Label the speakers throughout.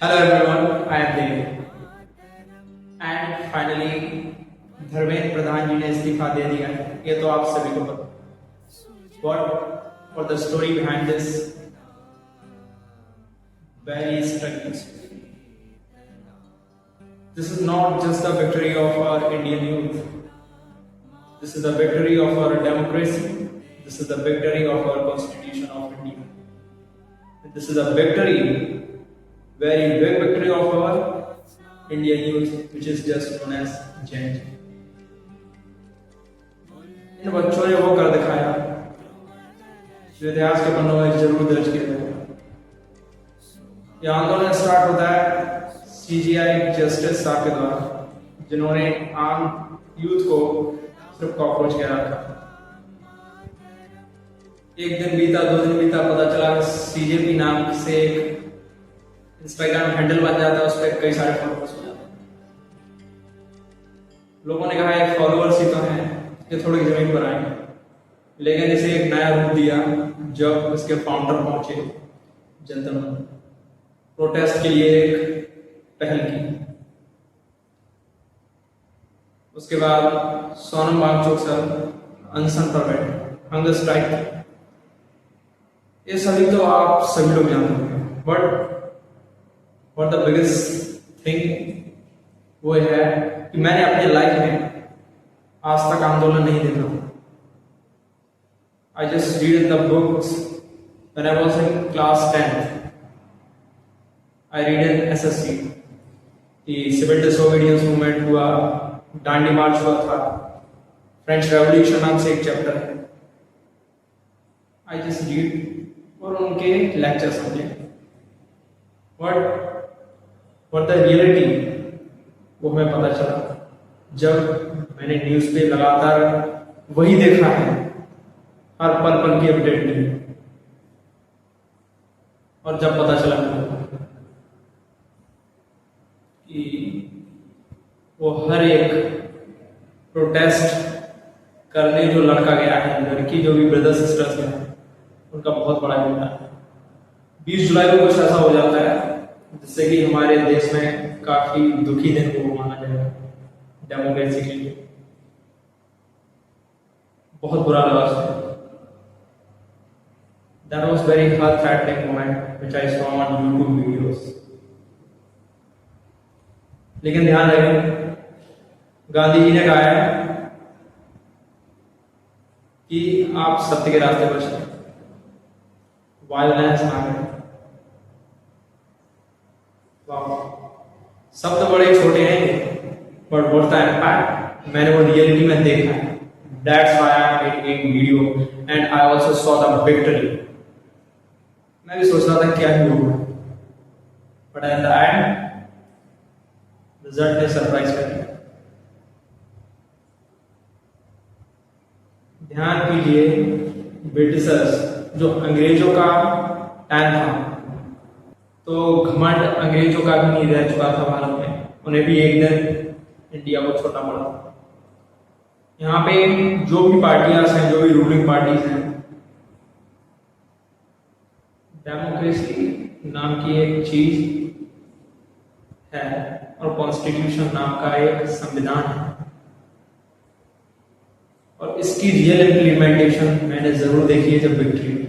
Speaker 1: Hello everyone, I am Dev. And finally, Dharmendra Pradhan जी ने इस्तीफा दे दिया है। ये तो आप सभी को पता। What the story behind this very struggling story. This is not just the victory of our Indian youth. This is the victory of our democracy. This is the victory of our Constitution of India. This is a victory, very big victory of our Indian youth, which is just known as Gen Z. इन बच्चों ने वो कर दिखाया जो इतिहास के पन्नों में जरूर दर्ज किया जाएगा। यह आंदोलन स्टार्ट होता है सीजीआई जस्टिस साहब के द्वारा, जिन्होंने आम यूथ को सिर्फ कॉकरोच कह रखा। एक दिन बीता, 2 दिन बीता, पता चला सीजेपी नाम से एक इंस्टाग्राम हैंडल बन जाता है, उस पर कई सारे फॉलोअर्स हो जाते हैं। लोगों ने कहा एक फॉलोअर्स ही तो हैं, ये थोड़ी जमीन पर आएंगे, लेकिन इसे एक नया रूप दिया जब इसके फाउंडर पहुंचे जनता में प्रोटेस्ट के लिए एक पहल की। उसके बाद सोनम वांगचुक सर अनशन पर बैठे, हंगर स्ट्राइक। ये सभी तो आप सभी लोग जानते होंगे, but what the biggest thing वो है कि मैंने अपनी लाइफ में आज तक आंदोलन नहीं देखा। I just read in the books when I was in class 10th. I read in SSC कि सिविल डिसोबीडियंस मूवमेंट हुआ, डांडी मार्च हुआ था, फ्रेंच रेवोल्यूशन नाम से एक चैप्टर है। I just read और उनके लेक्चर समझे। What the reality वो हमें पता चला जब मैंने न्यूज पे लगातार वही देखा है, हर पल पल की अपडेट ली। और जब पता चला कि वो हर एक प्रोटेस्ट करने जो लड़का गया है, लड़की जो भी ब्रदर सिस्टर्स हैं, उनका बहुत बड़ा योगदान है। 20 जुलाई को कुछ ऐसा हो जाता है जिससे कि हमारे देश में काफी दुखी दिन को माना जाएगा डेमोक्रेसी के लिए। बहुत बुरा लगा उसमें। That was very heart-threatening moment which I saw on YouTube videos. लेकिन ध्यान रखें, गांधी जी ने कहा है कि आप सत्य के रास्ते पर चलें, वायलेंस ना करें। शब्द बड़े छोटे हैं, बट बढ़ता है इम्पैक्ट। मैंने वो रियलिटी में देखा है। That's why I am making video and I also saw the victory. मैं भी सोच रहा था क्या ही होगा, but at the end result ने सरप्राइज कर दिया। ध्यान कीजिए, ब्रिटिशर्स जो अंग्रेजों का टाइम था, तो घमंड अंग्रेजों का भी नहीं रह चुका था भारत में। उन्हें भी एक दिन इंडिया को छोड़ना पड़ा। यहाँ पे जो भी पार्टियां हैं, जो भी रूलिंग पार्टीज हैं, डेमोक्रेसी नाम की एक चीज है और कॉन्स्टिट्यूशन नाम का एक संविधान है, और इसकी रियल इम्प्लीमेंटेशन मैंने जरूर देखी है जब विक्ट्री हुई,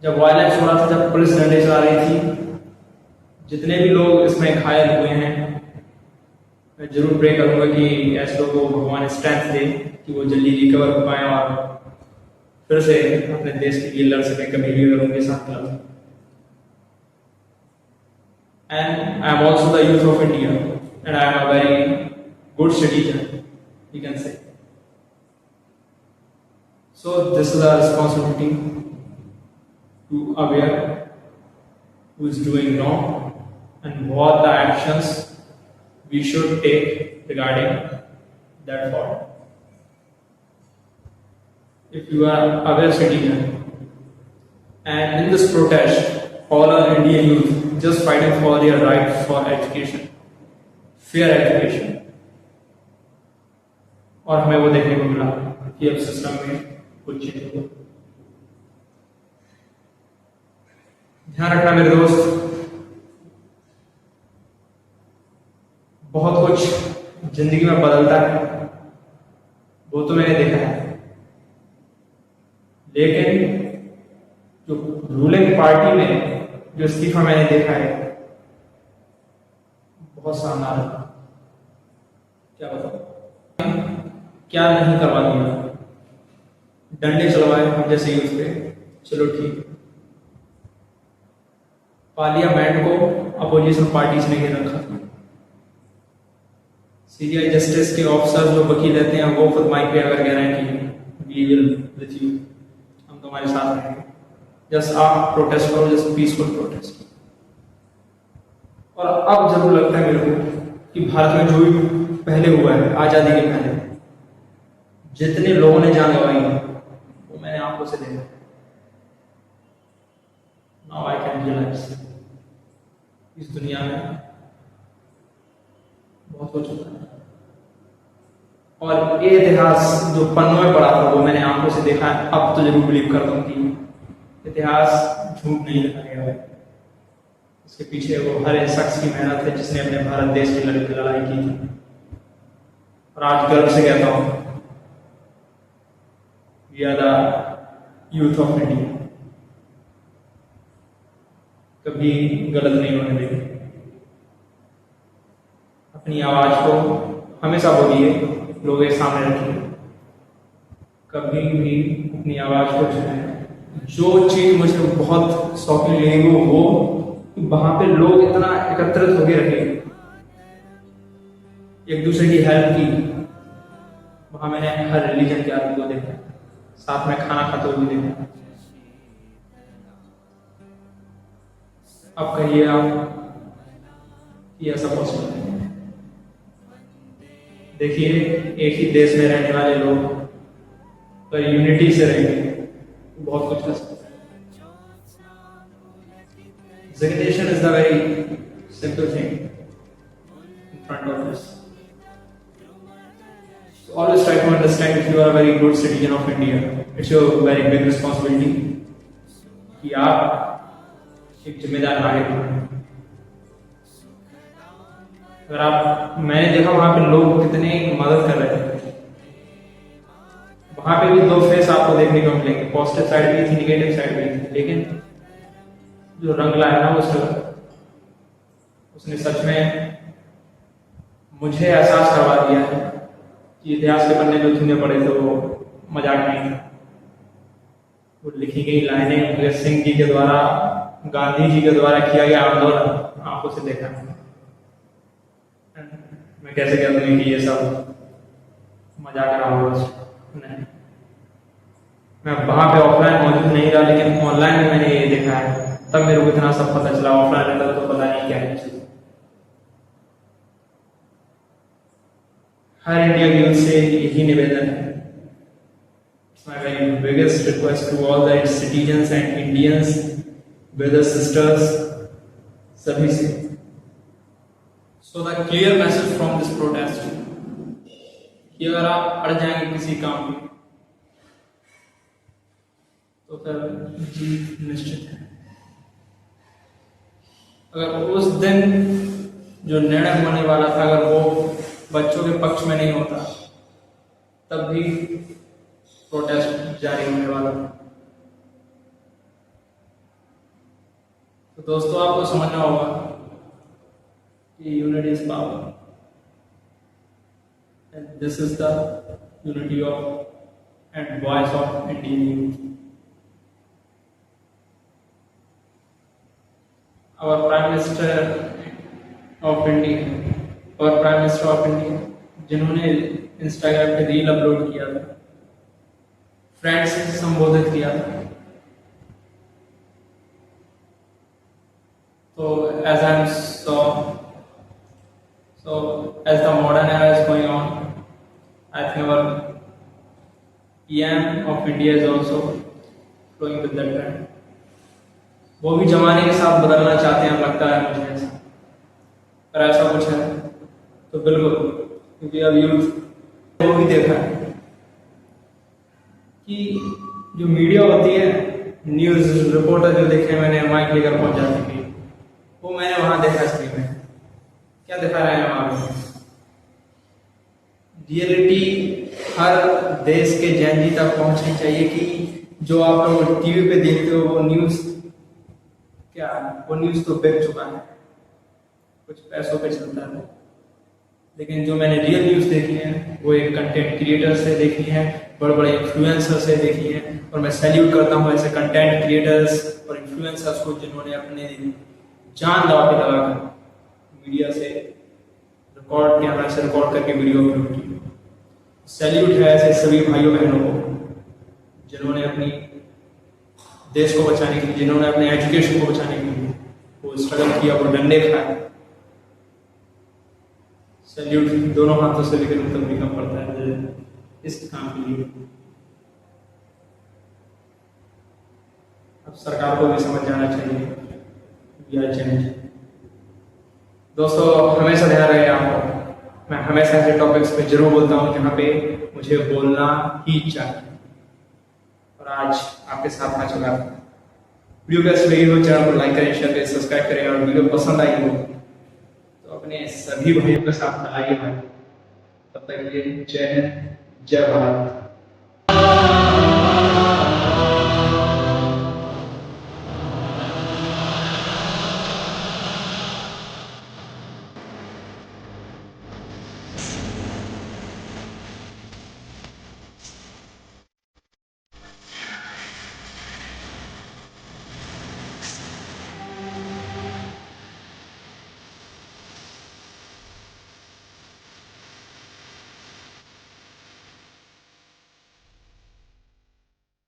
Speaker 1: जब वायलेंस हो रहा था, जब पुलिस डंडे चला रही थी। जितने भी लोग इसमें घायल हुए हैं, मैं जरूर प्रे करूंगा कि ऐसे लोगों को भगवान स्ट्रेंथ दे कि वो जल्दी रिकवर हो पाए और फिर से अपने देश के लिए लड़ सके, कभी भी अगर उनके साथ लड़ सके। And I am also the youth of India and I am a very good citizen, you can say. So this is a responsibility to aware who is doing wrong and what the actions we should take regarding that fault. If you are aware citizen and in this protest all our Indian youth just fighting for their right for education, fair education, और हमें वो देखने को मिला कि अब system में कुछ चेंज हुआ। ध्यान रखना मेरे दोस्त, बहुत कुछ जिंदगी में बदलता है, वो तो मैंने देखा है, लेकिन जो रूलिंग पार्टी में जो इस्तीफा मैंने देखा है बहुत शानदार है। क्या बताओ, क्या नहीं करवा दिया, डंडे चलवाए हम जैसे यूथ पे, चलो ठीक। पार्लियामेंट को अपोजिशन पार्टीज ने घेर रखा था। सीबीआई जस्टिस के ऑफिसर जो वकील रहते हैं वो खुद माइक पे अगर कह रहे हैं कि वी विल विथ यू, हम तुम्हारे साथ रहेंगे, जस्ट आप प्रोटेस्ट करो, जस्ट पीसफुल प्रोटेस्ट। और अब जरूर लगता है मेरे को कि भारत में जो भी पहले हुआ है, आजादी के पहले जितने लोगों ने जान गंवाई वो मैंने आंखों से देखा। नाउ आई कैन रियलाइज इस दुनिया में बहुत कुछ होता है, और ये इतिहास जो पन्नों में पढ़ा था वो मैंने आंखों से देखा है। अब तो जरूर बिलीव करता हूँ कि इतिहास झूठ नहीं लिखा गया है, इसके पीछे वो हर एक शख्स की मेहनत है जिसने अपने भारत देश की लड़ाई की थी। और आज गर्व से कहता हूँ we are the youth of India, कभी गलत नहीं होने देंगे। अपनी आवाज को हमेशा बोलिए, लोगों के सामने रखिए, कभी भी अपनी आवाज को छुपाएं। जो चीज मुझे बहुत शौकीन लगी वो वहां पे लोग इतना एकत्रित होकर रहे, एक दूसरे की हेल्प की। वहां मैंने हर रिलीजन के आदमी को देखा, साथ में खाना खाते हुए देखा। अब कहिए आप ये ऐसा पॉसिबल है? देखिए, एक ही देश में रहने वाले लोग अगर यूनिटी से रहेंगे तो बहुत कुछ कर सकते हैं। Resignation is the very simple thing in front of us. So always try to understand if you are a very good citizen of India, it's your very big responsibility कि आप एक जिम्मेदार नागरिक बने। अगर आप, मैंने देखा वहां पे लोग कितने मदद कर रहे थे, वहां पे भी दो फेस आपको देखने को मिलेंगे, पॉजिटिव साइड भी थी, निगेटिव साइड भी थी, लेकिन जो रंग लाया ना उसने सच में मुझे एहसास करवा दिया है कि इतिहास के पन्ने जो धुने पड़े थे वो मजाक नहीं था। वो लिखी गई लाइनें भगत सिंह जी के द्वारा, गांधी जी के द्वारा किया गया आंदोलन आंखों से देखा। मैं कैसे कह दूंगी कि ये सब मजाक रहा होगा, नहीं। मैं वहां पे ऑफलाइन मौजूद नहीं रहा, लेकिन ऑनलाइन में मैंने ये देखा है, तब मेरे को इतना सब पता चला। ऑफलाइन रहता तो पता नहीं क्या है। हर इंडिया की ओर से यही निवेदन है, my very biggest request to all the citizens and Indians, brothers, sisters, सभी से। So the clear message from this protest कि अगर आप अड़ जाएंगे किसी काम में तो फिर जीत निश्चित है। अगर उस दिन जो निर्णय होने वाला था अगर वो बच्चों के पक्ष में नहीं होता, तब भी प्रोटेस्ट जारी होने वाला था। तो दोस्तों, आपको समझना होगा कि unity is power, and this is the unity of and voice of Indian youth. Our Prime Minister of India, और प्राइम मिनिस्टर ऑफ इंडिया, जिन्होंने इंस्टाग्राम पे रील अपलोड किया था, फ्रेंड्स से संबोधित किया था, तो as I saw, so as the modern era is going on, I think our PM of India is also flowing with that trend. वो भी जमाने के साथ बदलना चाहते हैं, लगता है मुझे ऐसा। पर ऐसा कुछ है तो बिल्कुल, क्योंकि अब यूथ वो भी देखा है कि जो मीडिया होती है न्यूज़ रिपोर्टर जो देखे मैंने माइक लेकर पहुंच जाती थी, वो मैंने वहां देखा स्क्रीन में क्या दिखा रहे हैं वहां पे। रियलिटी हर देश के जैन जी तक पहुंचनी चाहिए कि जो आप लोग टीवी पे देखते हो वो न्यूज़ क्या, वो न्यूज़ तो बिक चुका है, कुछ पैसों पे चलता है। लेकिन जो मैंने रियल न्यूज़ देखी है वो एक कंटेंट क्रिएटर से देखी है, बड़े बड़े इन्फ्लुएंसर से देखी है, और मैं सैल्यूट करता हूँ ऐसे कंटेंट क्रिएटर्स और इन्फ्लुएंसर्स को जिन्होंने अपने जान दांव पे लगाकर मीडिया से कैमरा से रिकॉर्ड करके वीडियो अपलोड की। सैल्यूट है ऐसे सभी भाइयों बहनों को जिन्होंने अपनी देश को बचाने के लिए, जिन्होंने अपने एजुकेशन को बचाने के लिए वो स्ट्रगल किया, वो डंडे खाए। सैल्यूट दोनों हाथों से लेकर तब भी कम पड़ता है इस काम के लिए। अब सरकार को भी समझ जाना चाहिए। दोस्तों हमेशा ध्यान रहे आपको, मैं हमेशा ऐसे टॉपिक्स पे जरूर बोलता हूँ जहाँ पे मुझे बोलना ही चाहिए, और आज आपके साथ आ चुका। वीडियो कैसी लगी हो चैनल को लाइक करें, शेयर करें, सब्सक्राइब करें, और वीडियो पसंद आई हो तो अपने सभी भाइयों के साथ आइए भाई। तब तक के लिए जय हिंद, जय भारत।